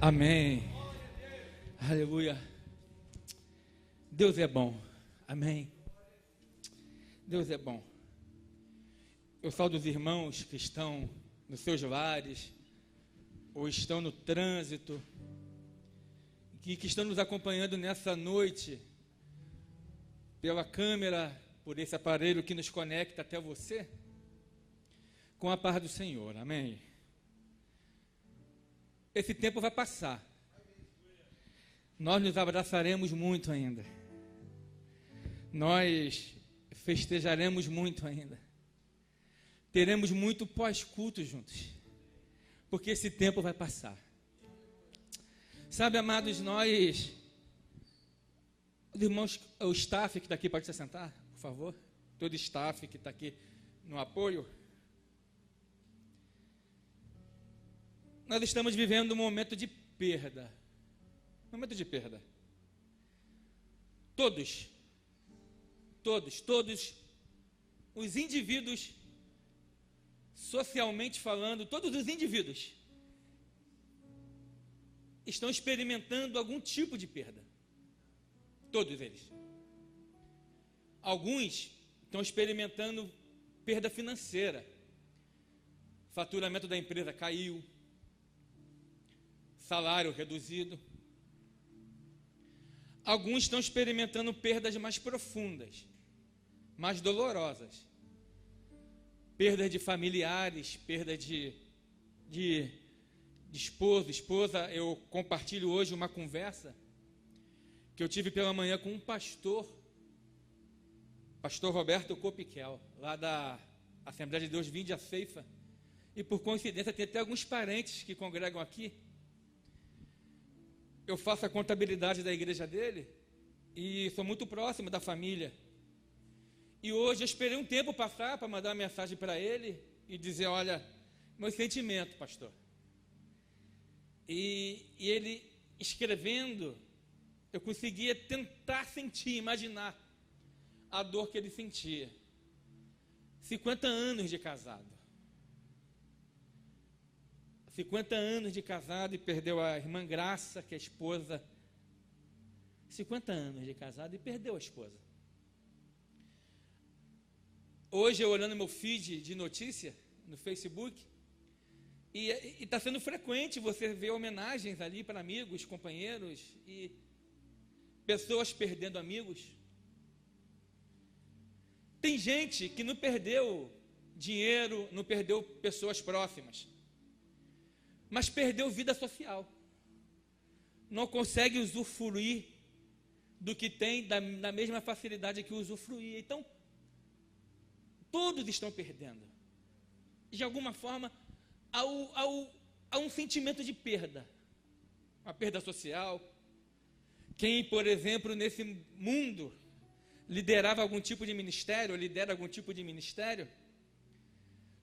Amém. Aleluia. Deus é bom. Amém. Deus é bom. Eu saúdo os irmãos que estão nos seus lares, ou estão no trânsito, que estão nos acompanhando nessa noite, pela câmera, por esse aparelho que nos conecta até você, com a paz do Senhor. Amém. Esse tempo vai passar. Nós nos abraçaremos muito ainda. Nós festejaremos muito ainda. Teremos muito pós-culto juntos. Porque esse tempo vai passar. Sabe, amados, nós... Os irmãos, o staff que está aqui, pode se sentar, por favor? Todo o staff que está aqui no apoio. Nós estamos vivendo um momento de perda. Momento de perda. Todos os indivíduos, socialmente falando, todos os indivíduos estão experimentando algum tipo de perda. Todos eles. Alguns estão experimentando perda financeira. O faturamento da empresa caiu. Salário reduzido. Alguns estão experimentando perdas mais profundas, mais dolorosas. Perdas de familiares, perda de esposo, esposa. Eu compartilho hoje uma conversa que eu tive pela manhã com um pastor Roberto Copiquel, lá da Assembleia de Deus Vinde a Ceifa. E por coincidência tem até alguns parentes que congregam aqui. Eu faço a contabilidade da igreja dele e sou muito próximo da família. E hoje eu esperei um tempo passar para mandar uma mensagem para ele e dizer: olha, meu sentimento, pastor. E ele escrevendo, eu conseguia tentar sentir, imaginar a dor que ele sentia. 50 anos de casado. 50 anos de casado e perdeu a irmã Graça, que é a esposa. 50 anos de casado e perdeu a esposa. Hoje eu olhando meu feed de notícia no Facebook, e está sendo frequente você ver homenagens ali para amigos, companheiros e pessoas perdendo amigos. Tem gente que não perdeu dinheiro, não perdeu pessoas próximas, mas perdeu vida social. Não consegue usufruir do que tem da mesma facilidade que usufruía. Então, todos estão perdendo. De alguma forma, há um sentimento de perda. Uma perda social. Quem, por exemplo, nesse mundo, liderava algum tipo de ministério, ou lidera algum tipo de ministério,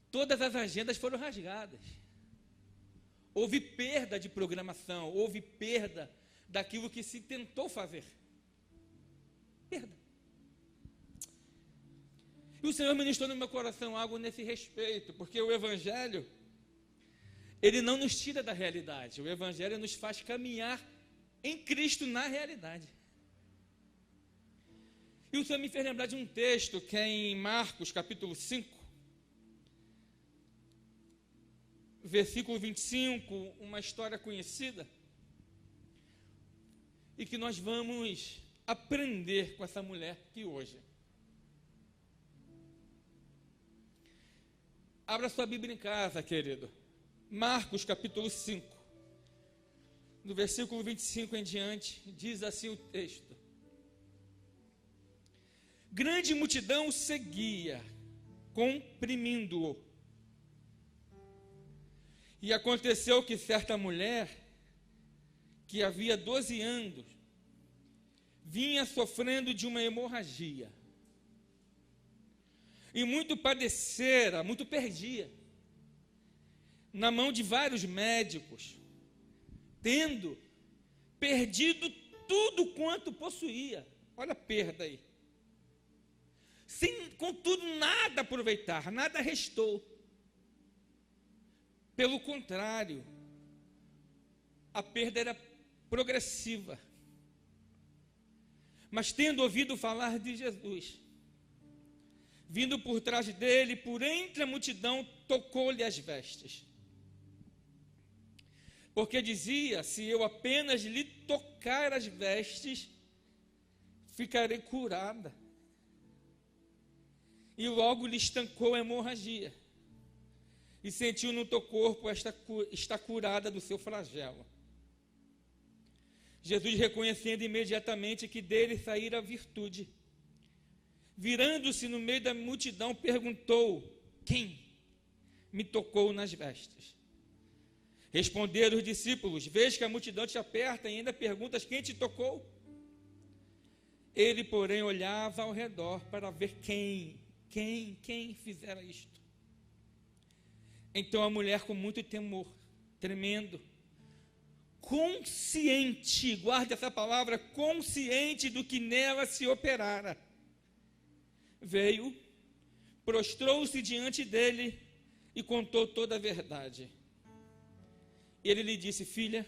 todas as agendas foram rasgadas. Houve perda de programação, houve perda daquilo que se tentou fazer. Perda. E o Senhor ministrou no meu coração algo nesse respeito, porque o Evangelho, ele não nos tira da realidade, o Evangelho nos faz caminhar em Cristo na realidade. E o Senhor me fez lembrar de um texto que é em Marcos, capítulo 5, versículo 25, uma história conhecida, e que nós vamos aprender com essa mulher aqui hoje. Abra sua Bíblia em casa, querido. Marcos, capítulo 5, no versículo 25 em diante, diz assim o texto: grande multidão o seguia, comprimindo-o. E aconteceu que certa mulher, que havia 12 anos, vinha sofrendo de uma hemorragia. E muito padecera, muito perdia, na mão de vários médicos, tendo perdido tudo quanto possuía. Olha a perda aí. Sem, contudo, nada aproveitar, nada restou. Pelo contrário, a perda era progressiva. Mas tendo ouvido falar de Jesus, vindo por trás dele, por entre a multidão, tocou-lhe as vestes. Porque dizia: se eu apenas lhe tocar as vestes, ficarei curada. E logo lhe estancou a hemorragia. E sentiu no teu corpo está curada do seu flagelo. Jesus, reconhecendo imediatamente que dele saíra a virtude, virando-se no meio da multidão, perguntou: quem me tocou nas vestes? Responderam os discípulos: vês que a multidão te aperta e ainda perguntas quem te tocou? Ele, porém, olhava ao redor para ver quem fizera isto. Então a mulher, com muito temor, tremendo, consciente, guarde essa palavra, consciente do que nela se operara, veio, prostrou-se diante dele e contou toda a verdade. Ele lhe disse: filha,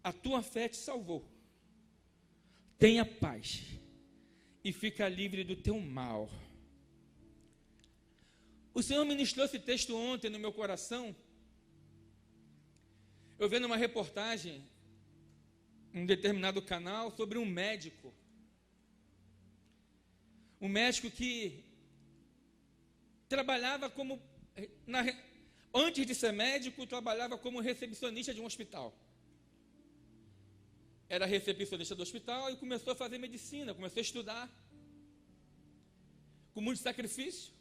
a tua fé te salvou. Tenha paz e fica livre do teu mal. O Senhor ministrou esse texto ontem no meu coração. Eu vi numa reportagem, em um determinado canal, sobre um médico. Um médico que trabalhava como... Antes de ser médico, trabalhava como recepcionista de um hospital. Era recepcionista do hospital e começou a fazer medicina, começou a estudar, com muito sacrifício.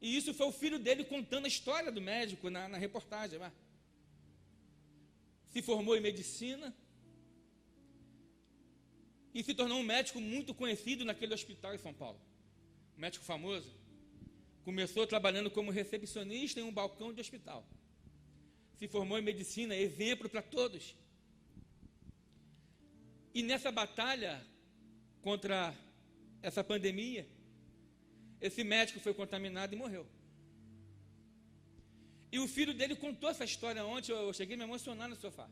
E isso foi o filho dele contando a história do médico na reportagem. Se formou em medicina e se tornou um médico muito conhecido naquele hospital em São Paulo. Um médico famoso. Começou trabalhando como recepcionista em um balcão de hospital. Se formou em medicina, exemplo para todos. E nessa batalha contra essa pandemia, esse médico foi contaminado e morreu. E o filho dele contou essa história ontem, eu cheguei a me emocionar no sofá,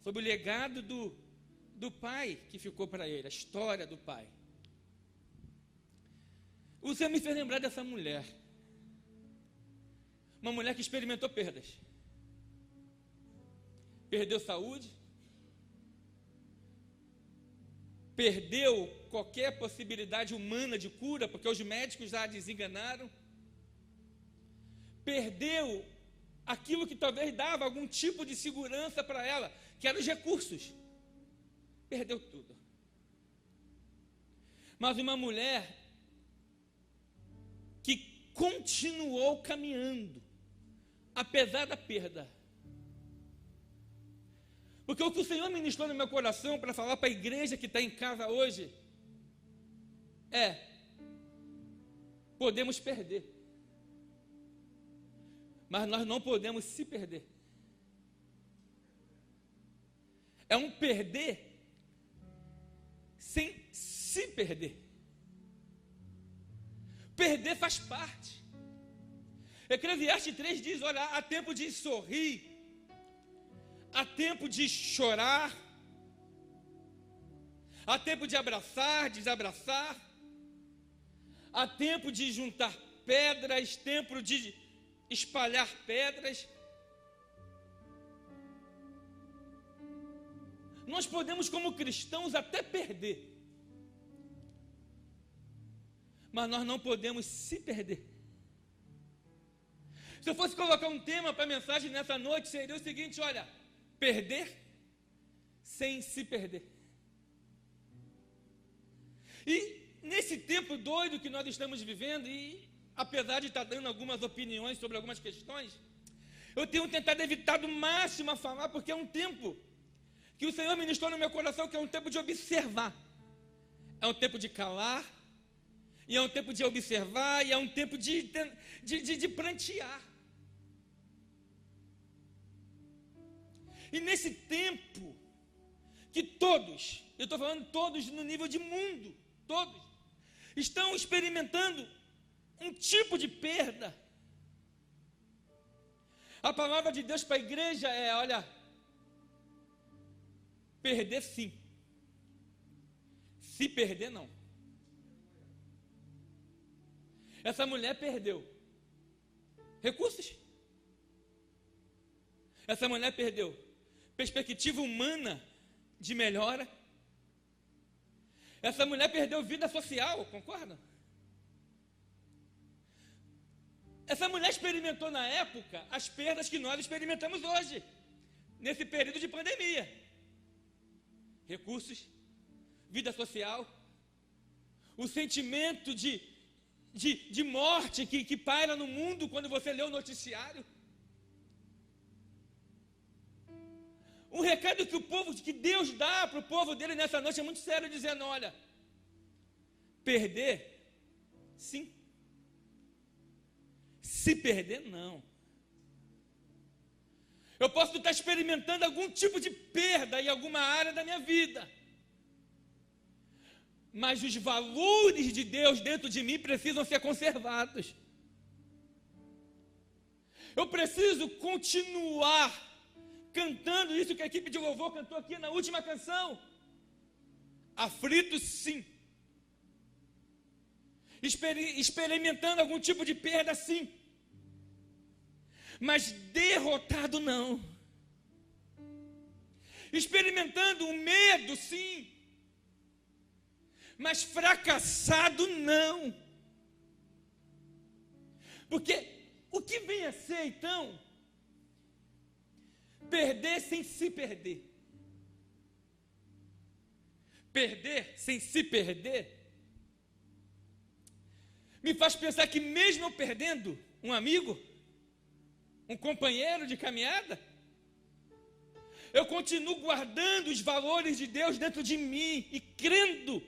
sobre o legado do pai que ficou para ele, a história do pai. O Senhor me fez lembrar dessa mulher. Uma mulher que experimentou perdas. Perdeu saúde. Perdeu qualquer possibilidade humana de cura, porque os médicos já a desenganaram. Perdeu aquilo que talvez dava algum tipo de segurança para ela, que eram os recursos. Perdeu tudo. Mas uma mulher que continuou caminhando, apesar da perda. Porque o que o Senhor ministrou no meu coração para falar para a igreja que está em casa hoje é: podemos perder, mas nós não podemos se perder. É um perder sem se perder. Perder faz parte. Eclesiastes 3 diz: olha, há tempo de sorrir, há tempo de chorar, há tempo de abraçar, desabraçar, há tempo de juntar pedras, tempo de espalhar pedras. Nós podemos, como cristãos, até perder, mas nós não podemos se perder. Se eu fosse colocar um tema para a mensagem nessa noite, seria o seguinte: olha, perder sem se perder. E nesse tempo doido que nós estamos vivendo, e apesar de estar dando algumas opiniões sobre algumas questões, eu tenho tentado evitar do máximo a falar, porque é um tempo que o Senhor ministrou no meu coração, que é um tempo de observar, é um tempo de calar, e é um tempo de observar, e é um tempo de prantear. E nesse tempo que todos, eu estou falando todos no nível de mundo, todos estão experimentando um tipo de perda. A palavra de Deus para a igreja é: olha, Perder sim. Se perder, não. Essa mulher perdeu recursos. Essa mulher perdeu perspectiva humana de melhora. Essa mulher perdeu vida social, concorda? Essa mulher experimentou na época as perdas que nós experimentamos hoje, nesse período de pandemia. Recursos, vida social, o sentimento de morte que paira no mundo quando você lê o noticiário. Um recado que Deus dá para o povo dele nessa noite é muito sério, dizendo: olha, perder, sim. Se perder, não. Eu posso estar experimentando algum tipo de perda em alguma área da minha vida, mas os valores de Deus dentro de mim precisam ser conservados. Eu preciso continuar cantando isso que a equipe de louvor cantou aqui na última canção. Aflito, sim. Experimentando algum tipo de perda, sim. Mas derrotado, não. Experimentando o medo, sim. Mas fracassado, não. Porque o que vem a ser, então, perder sem se perder. Perder sem se perder me faz pensar que mesmo eu perdendo um amigo, um companheiro de caminhada, eu continuo guardando os valores de Deus dentro de mim e crendo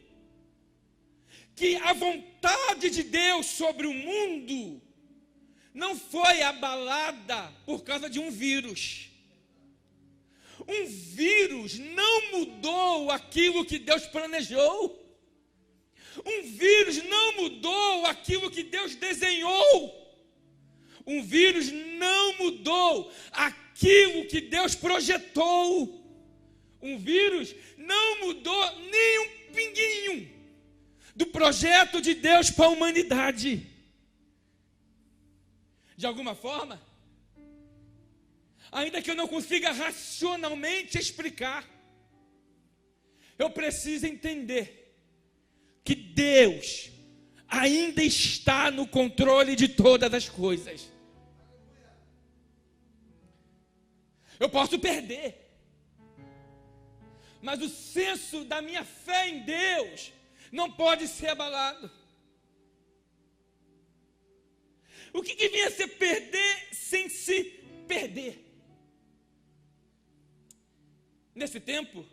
que a vontade de Deus sobre o mundo não foi abalada por causa de um vírus. Um vírus não mudou aquilo que Deus planejou. Um vírus não mudou aquilo que Deus desenhou. Um vírus não mudou aquilo que Deus projetou. Um vírus não mudou nem um pinguinho do projeto de Deus para a humanidade. De alguma forma, ainda que eu não consiga racionalmente explicar, eu preciso entender que Deus ainda está no controle de todas as coisas. Eu posso perder, mas o senso da minha fé em Deus não pode ser abalado. O que vem a ser perder sem se perder? Nesse tempo,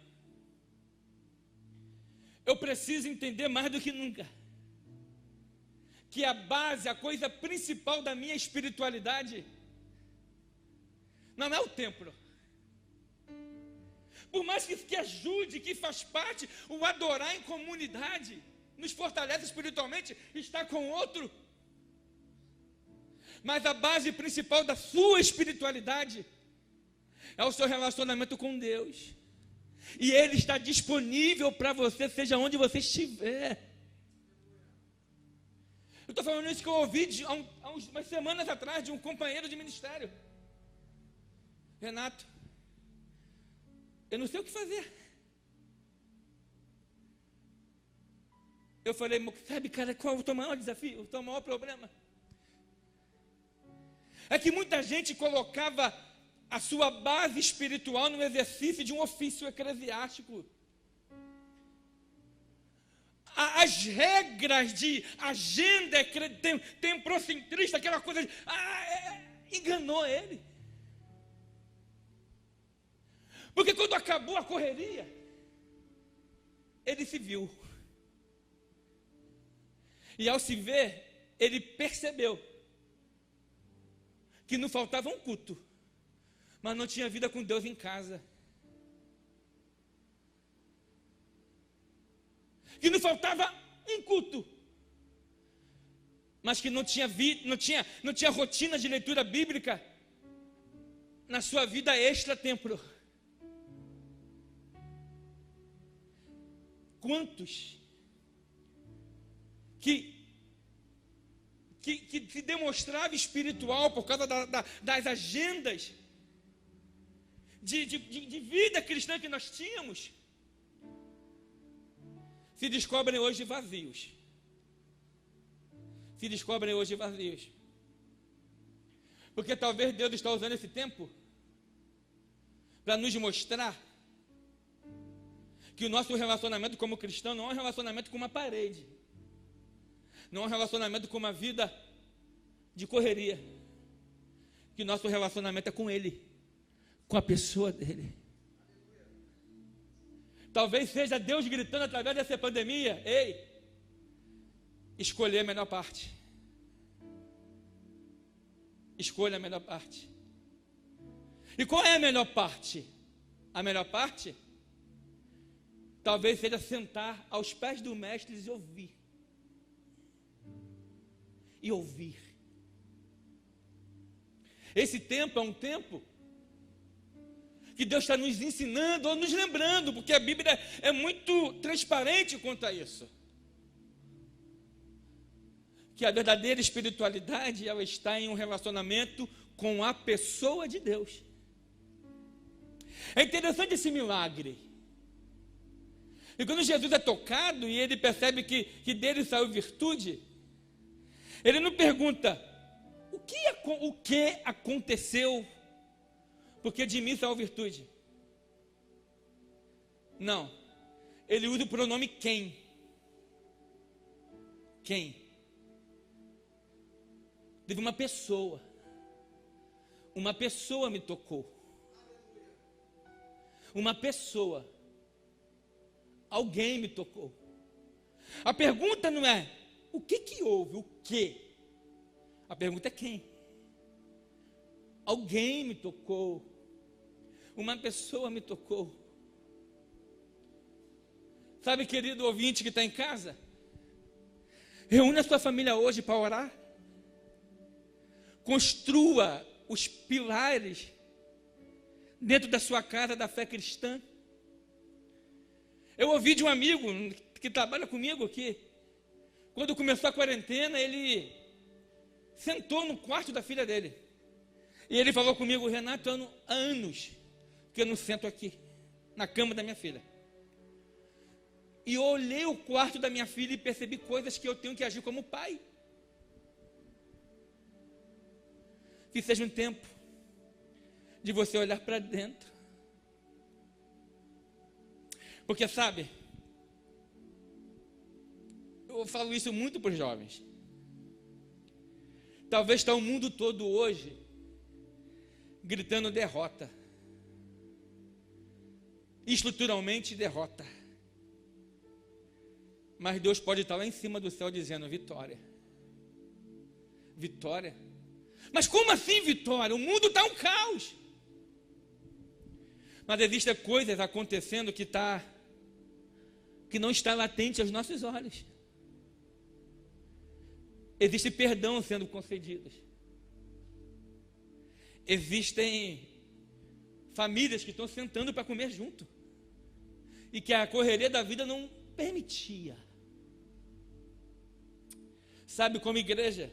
eu preciso entender mais do que nunca que a base, a coisa principal da minha espiritualidade não é o templo. Por mais que ajude, que faz parte, o adorar em comunidade nos fortalece espiritualmente, estar com outro. Mas a base principal da sua espiritualidade é o seu relacionamento com Deus. E Ele está disponível para você, seja onde você estiver. Eu estou falando isso que eu ouvi há umas semanas atrás de um companheiro de ministério. Renato, eu não sei o que fazer. Eu falei, sabe, cara, qual é o teu maior desafio, o teu maior problema? É que muita gente colocava a sua base espiritual no exercício de um ofício eclesiástico. As regras de agenda temprocentrista, aquela coisa de... enganou ele. Porque quando acabou a correria, ele se viu. E ao se ver, ele percebeu que não faltava um culto, mas não tinha vida com Deus em casa. Que não faltava um culto, mas que não tinha rotina de leitura bíblica na sua vida extra-templo. Quantos que se demonstrava espiritual por causa das agendas de vida cristã que nós tínhamos, se descobrem hoje vazios. Se descobrem hoje vazios. Porque talvez Deus está usando esse tempo para nos mostrar que o nosso relacionamento como cristão não é um relacionamento com uma parede, não é um relacionamento com uma vida de correria, que o nosso relacionamento é com Ele, com a pessoa dEle. Talvez seja Deus gritando através dessa pandemia: ei, escolher a melhor parte. Escolha a melhor parte. E qual é a melhor parte? A melhor parte talvez seja sentar aos pés do mestre e ouvir. E ouvir. Esse tempo é um tempo que Deus está nos ensinando ou nos lembrando, porque a Bíblia é muito transparente quanto a isso. Que a verdadeira espiritualidade, ela está em um relacionamento com a pessoa de Deus. É interessante esse milagre. E quando Jesus é tocado e ele percebe que dele saiu virtude, ele não pergunta: o que aconteceu porque de mim saiu virtude? Não. Ele usa o pronome quem. Quem? Teve uma pessoa me tocou. Uma pessoa, alguém me tocou. A pergunta não é o que houve, o que? A pergunta é quem? Alguém me tocou. Uma pessoa me tocou. Sabe, querido ouvinte que está em casa? Reúne a sua família hoje para orar. Construa os pilares dentro da sua casa da fé cristã. Eu ouvi de um amigo que trabalha comigo aqui, quando começou a quarentena, ele sentou no quarto da filha dele. E ele falou comigo: Renato, há anos que eu não sento aqui, na cama da minha filha. E eu olhei o quarto da minha filha e percebi coisas que eu tenho que agir como pai. Que seja um tempo de você olhar para dentro. Porque sabe, eu falo isso muito para os jovens. Talvez está o mundo todo hoje gritando derrota. Estruturalmente derrota. Mas Deus pode estar lá em cima do céu dizendo vitória. Vitória. Mas como assim vitória? O mundo está um caos. Mas existem coisas acontecendo que não está latente aos nossos olhos. Existe perdão sendo concedido. Existem famílias que estão sentando para comer junto. E que a correria da vida não permitia. Sabe, como igreja,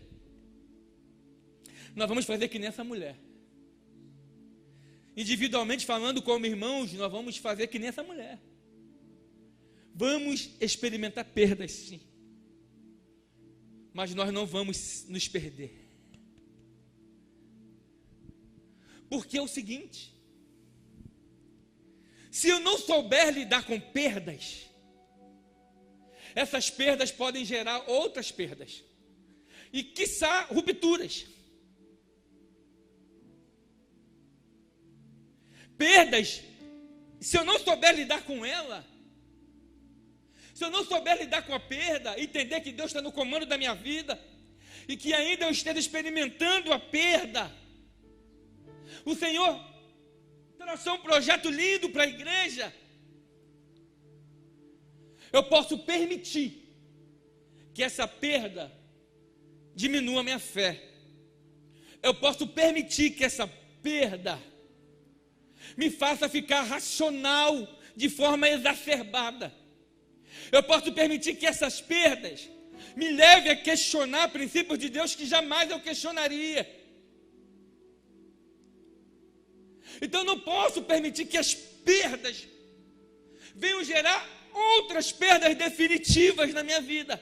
nós vamos fazer que nem essa mulher. Individualmente falando, como irmãos, nós vamos fazer que nem essa mulher. Vamos experimentar perdas, sim. Mas nós não vamos nos perder. Porque é o seguinte: se eu não souber lidar com perdas, essas perdas podem gerar outras perdas. E, quiçá, rupturas. Perdas, se eu não souber lidar com ela, se eu não souber lidar com a perda, entender que Deus está no comando da minha vida, e que ainda eu esteja experimentando a perda, o Senhor traçou um projeto lindo para a igreja. Eu posso permitir que essa perda diminua a minha fé. Eu posso permitir que essa perda me faça ficar racional de forma exacerbada. Eu posso permitir que essas perdas me levem a questionar princípios de Deus que jamais eu questionaria. Então eu não posso permitir que as perdas venham gerar outras perdas definitivas na minha vida.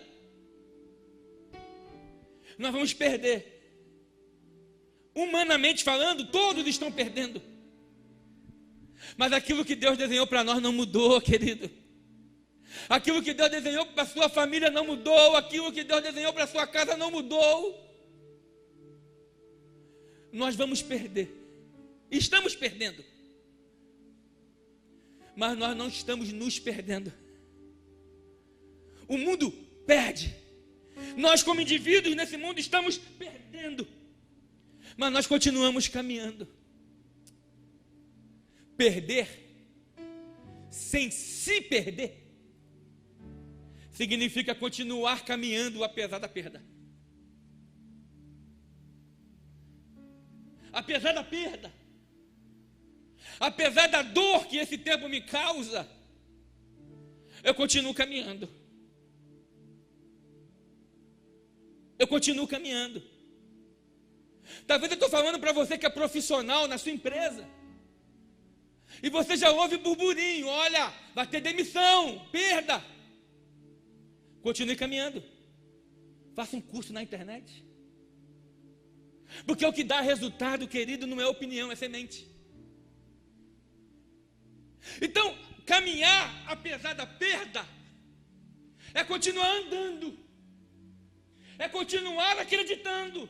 Nós vamos perder. Humanamente falando, todos estão perdendo. Mas aquilo que Deus desenhou para nós não mudou, querido. Aquilo que Deus desenhou para a sua família não mudou. Aquilo que Deus desenhou para a sua casa não mudou. Nós vamos perder. Estamos perdendo. Mas nós não estamos nos perdendo. O mundo perde. Nós, como indivíduos nesse mundo, estamos perdendo. Mas nós continuamos caminhando. Perder sem se perder significa continuar caminhando apesar da perda. Apesar da perda, apesar da dor que esse tempo me causa, eu continuo caminhando. Eu continuo caminhando. Talvez eu estou falando para você que é profissional na sua empresa, e você já ouve burburinho, olha, vai ter demissão, perda. Continue caminhando. Faça um curso na internet. Porque o que dá resultado, querido, não é opinião, é semente. Então, caminhar apesar da perda é continuar andando, é continuar acreditando.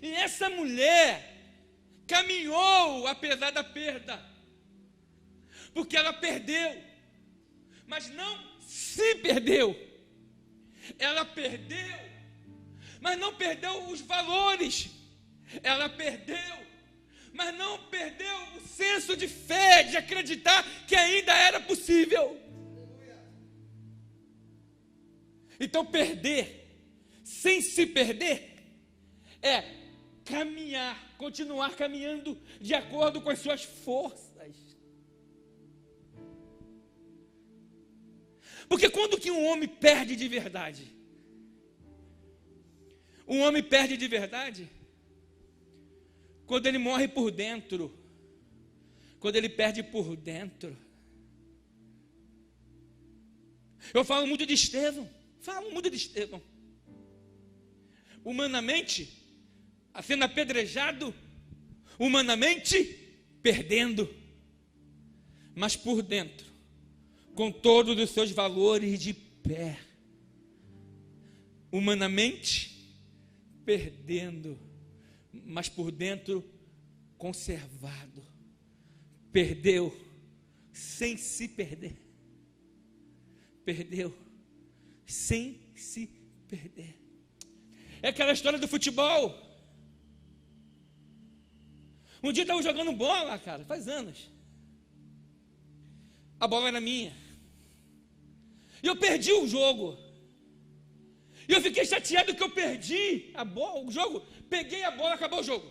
E essa mulher caminhou apesar da perda, porque ela perdeu, mas não se perdeu. Ela perdeu, mas não perdeu os valores. Ela perdeu, mas não perdeu o senso de fé, de acreditar que ainda era possível. Então, perder sem se perder é caminhar, continuar caminhando de acordo com as suas forças. Porque quando que um homem perde de verdade? Um homem perde de verdade quando ele morre por dentro, quando ele perde por dentro. Eu falo muito de Estevão, humanamente, sendo apedrejado, humanamente perdendo, mas por dentro, com todos os seus valores de pé, humanamente perdendo, mas por dentro conservado. Perdeu sem se perder. Perdeu sem se perder. É aquela história do futebol. Um dia eu estava jogando bola, cara, faz anos. A bola era minha. E eu perdi o jogo. E eu fiquei chateado que eu perdi o jogo. Peguei a bola, acabou o jogo.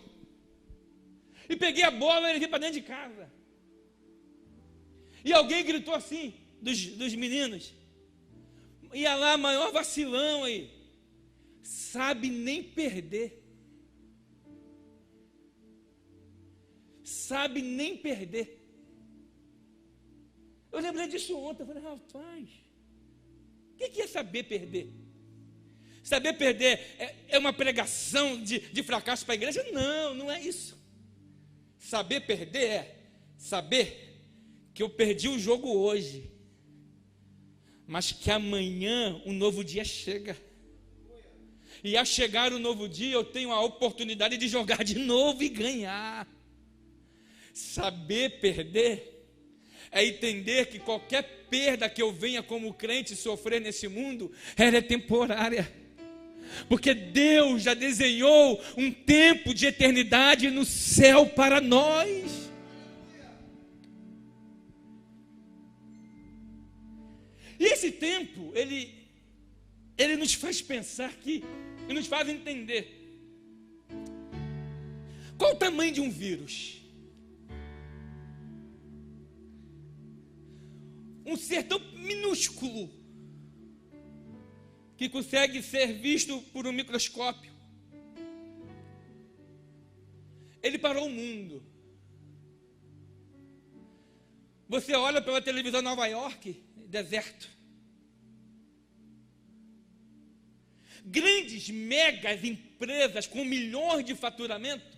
E peguei a bola e levei para dentro de casa. E alguém gritou assim, dos meninos. Ia lá, maior vacilão aí. Sabe nem perder. Sabe nem perder. Eu lembrei disso ontem. Eu falei, rapaz, o que é saber perder? Saber perder é uma pregação de fracasso para a igreja? Não, não é isso. Saber perder é saber que eu perdi o jogo hoje, mas que amanhã um novo dia chega. E ao chegar o novo dia, eu tenho a oportunidade de jogar de novo e ganhar. Saber perder é entender que qualquer perda que eu venha como crente sofrer nesse mundo, ela é temporária. Porque Deus já desenhou um tempo de eternidade no céu para nós. E esse tempo, ele nos faz pensar aqui, e nos faz entender. Qual o tamanho de um vírus? Um ser tão minúsculo que consegue ser visto por um microscópio. Ele parou o mundo. Você olha pela televisão em Nova York, deserto. Grandes, megas empresas com milhões de faturamento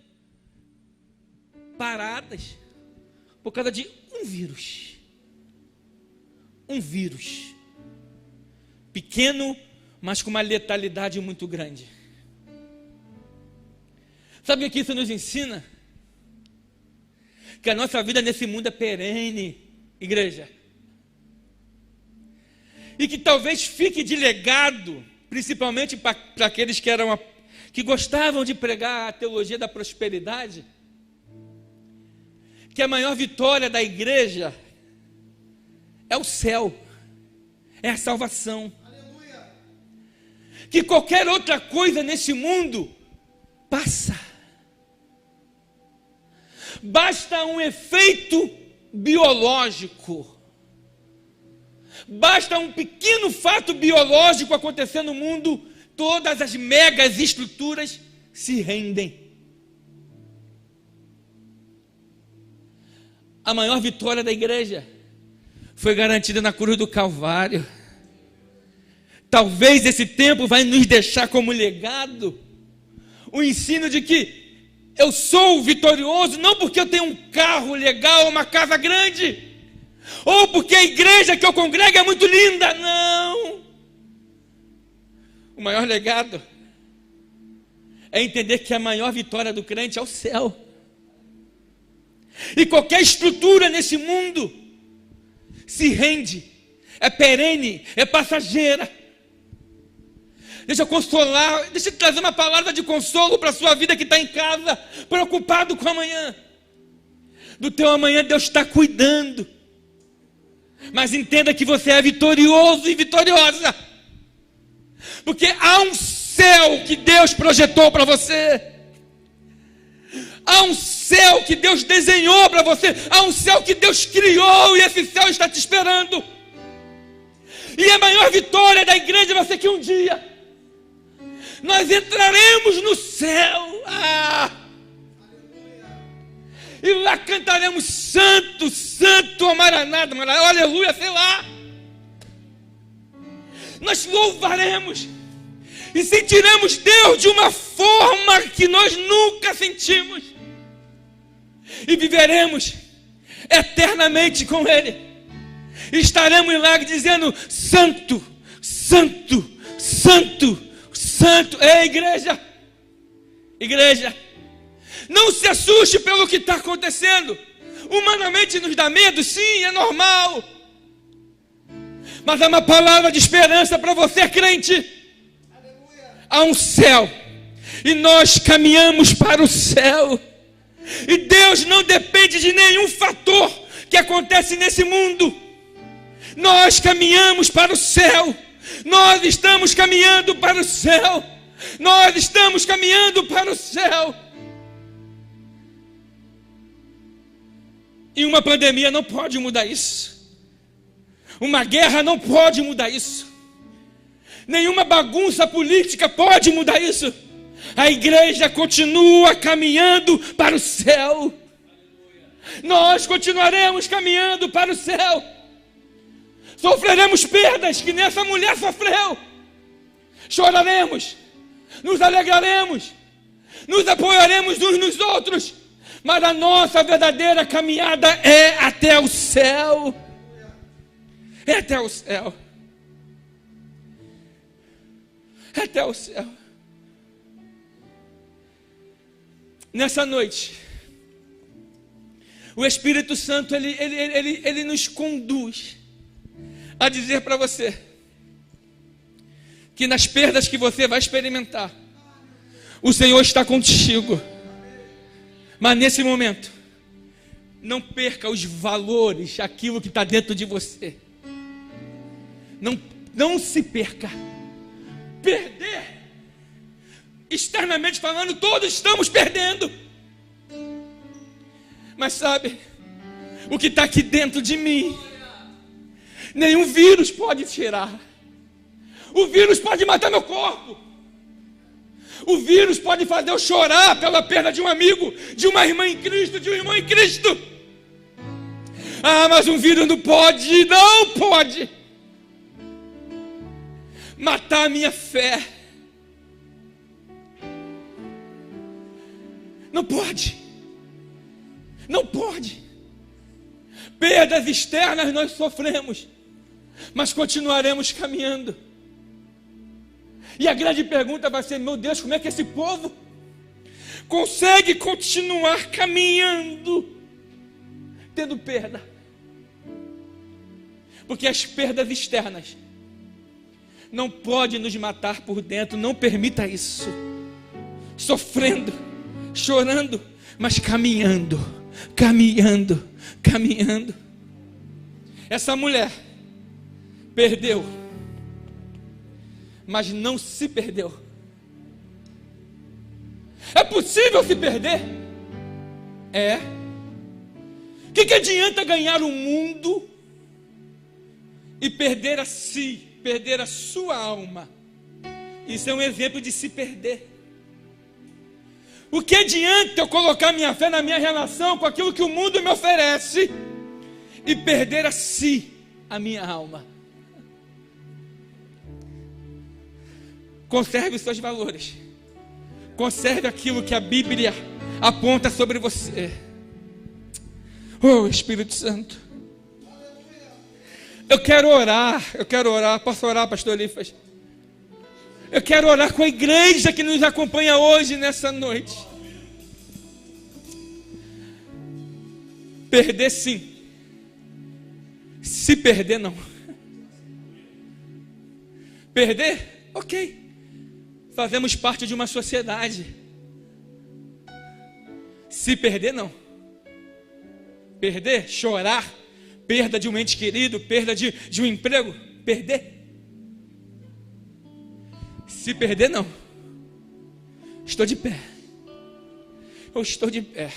paradas por causa de um vírus. Um vírus. Pequeno, mas com uma letalidade muito grande. Sabe o que isso nos ensina? Que a nossa vida nesse mundo é perene, igreja. E que talvez fique de legado, principalmente para aqueles que gostavam de pregar a teologia da prosperidade, que a maior vitória da igreja é o céu, é a salvação. Aleluia. Que qualquer outra coisa nesse mundo passa. Basta um efeito biológico, basta um pequeno fato biológico acontecer no mundo, todas as megas estruturas se rendem. A maior vitória da igreja foi garantida na cruz do Calvário. Talvez esse tempo vai nos deixar como legado o ensino de que eu sou vitorioso, não porque eu tenho um carro legal, uma casa grande, ou porque a igreja que eu congrego é muito linda, não. O maior legado é entender que a maior vitória do crente é o céu. E qualquer estrutura nesse mundo se rende, é perene, é passageira. Deixa eu trazer uma palavra de consolo para a sua vida que está em casa, preocupado com o amanhã. Do teu amanhã Deus está cuidando. Mas entenda que você é vitorioso e vitoriosa. Porque há um céu que Deus projetou para você. Há um céu que Deus desenhou para você. Há um céu que Deus criou e esse céu está te esperando. E a maior vitória da igreja vai ser que um dia nós entraremos no céu. E lá cantaremos santo, santo, Maranata, aleluia, sei lá. Nós louvaremos e sentiremos Deus de uma forma que nós nunca sentimos. E viveremos eternamente com Ele. E estaremos lá dizendo: santo, santo, santo, santo. É igreja. Igreja, não se assuste pelo que está acontecendo. Humanamente nos dá medo, sim, é normal. Mas é uma palavra de esperança para você, crente. Aleluia. Há um céu e nós caminhamos para o céu. E Deus não depende de nenhum fator que acontece nesse mundo. Nós caminhamos para o céu. Nós estamos caminhando para o céu. Nós estamos caminhando para o céu. E uma pandemia não pode mudar isso. Uma guerra não pode mudar isso. Nenhuma bagunça política pode mudar isso. A igreja continua caminhando para o céu. Nós continuaremos caminhando para o céu. Sofreremos perdas que nessa mulher sofreu. Choraremos, nos alegraremos, nos apoiaremos uns nos outros. Mas a nossa verdadeira caminhada é até o céu. É até o céu. É até o céu. Nessa noite, o Espírito Santo, ele nos conduz a dizer para você que nas perdas que você vai experimentar, o Senhor está contigo. Mas nesse momento, não perca os valores, aquilo que está dentro de você. Não se perca. Perder, externamente falando, todos estamos perdendo. Mas sabe, o que está aqui dentro de mim, nenhum vírus pode tirar. O vírus pode matar meu corpo. O vírus pode fazer eu chorar pela perda de um amigo, de uma irmã em Cristo, de um irmão em Cristo. Ah, mas um vírus não pode matar a minha fé. Não pode. Perdas externas nós sofremos, mas continuaremos caminhando. E a grande pergunta vai ser: meu Deus, como é que esse povo consegue continuar caminhando tendo perda? Porque as perdas externas não podem nos matar por dentro. Não permita isso. Sofrendo, chorando, mas caminhando. Essa mulher perdeu, mas não se perdeu. É possível se perder? É. O que adianta ganhar o mundo e perder a si, perder a sua alma? Isso é um exemplo de se perder. O que adianta eu colocar minha fé na minha relação com aquilo que o mundo me oferece e perder a si, a minha alma? Conserve os seus valores. Conserve aquilo que a Bíblia aponta sobre você. Oh, Espírito Santo. Eu quero orar. Posso orar, pastor Elifas? Eu quero orar com a igreja que nos acompanha hoje, nessa noite. Perder sim. Se perder não. Perder? Ok. Fazemos parte de uma sociedade. Se perder não. Perder, chorar, perda de um ente querido, perda de um emprego, perder. Se perder, não. Estou de pé. Eu estou de pé.